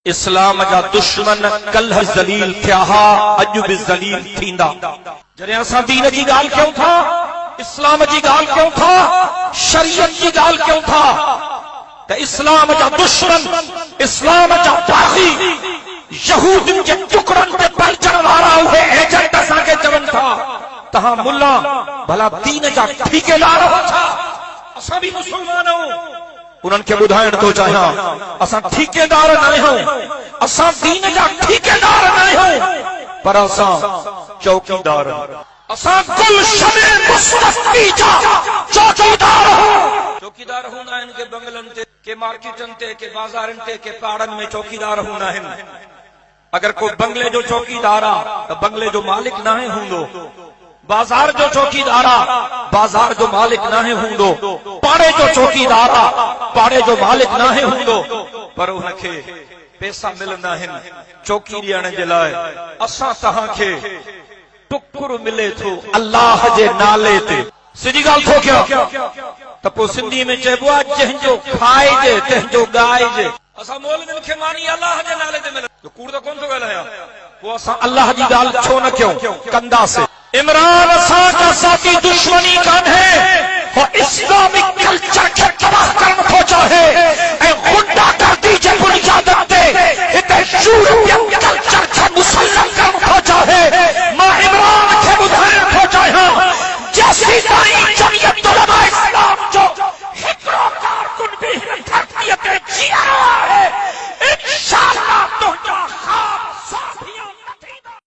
इस्लाम जा दुश्मन कल ज़लील थिया हा, अॼु बि ज़लील थींदा। जॾहिं असां दीन जी ॻाल्हि कयूं था, इस्लाम जी ॻाल्हि कयूं था, शरीयत जी ॻाल्हि कयूं था, त इस्लाम जा दुश्मन, इस्लाम जा बाग़ी, यहूदियुनि जे टुकड़नि ते पलचण वारा उहे एजेंट असांखे चवनि था तहां मुल्ला भला दीन जा ठेकेदार हो छा? असां बि मुस्लमान आहियूं। उन्हनि खे ॿुधाइण थो चाहियां, असां ठेकेदार न आहियूं, असां दीन जा ठेकेदार न आहियूं, पर असां चौकीदार आहियूं। असां गुलशन मुस्तफ़ी जा चौकीदार आहियूं। चौकीदार हूंदा आहिनि के बंगलनि ते, के मार्केटनि ते, के बाज़ारनि ते, के पहाड़नि में चौकीदार हूंदा आहिनि। अगर कोई बंगले जो चौकीदार आहे त बंगले जो मालिक नाहे हूंदो, बाजार जो चौकीदार आहे बाजार जो मालिक नाहे हूंदो, पाड़े जो चौकीदार आहे पाड़े जो मालिक नाहे हूंदो, पर उनखे पैसा मिलंदा आहिनि चौकी ॾियण जे लाइ। असां तव्हांखे टुकुर मिले थो अल्लाह जे नाले ते। सिधी ॻाल्हि थो कयां त पोइ सिंधी में चइबो आहे जंहिंजो खाइजे तंहिंजो ॻाइजे। असां मौलवियुनि खे मानी अल्लाह जे नाले ते मिले, कूड़ त कोन थो ॻाल्हायां, पोइ असां अल्लाह जी ॻाल्हि छो न कयूं, कंदासीं। इमरान असां का साथी दुश्मनी कान्हे।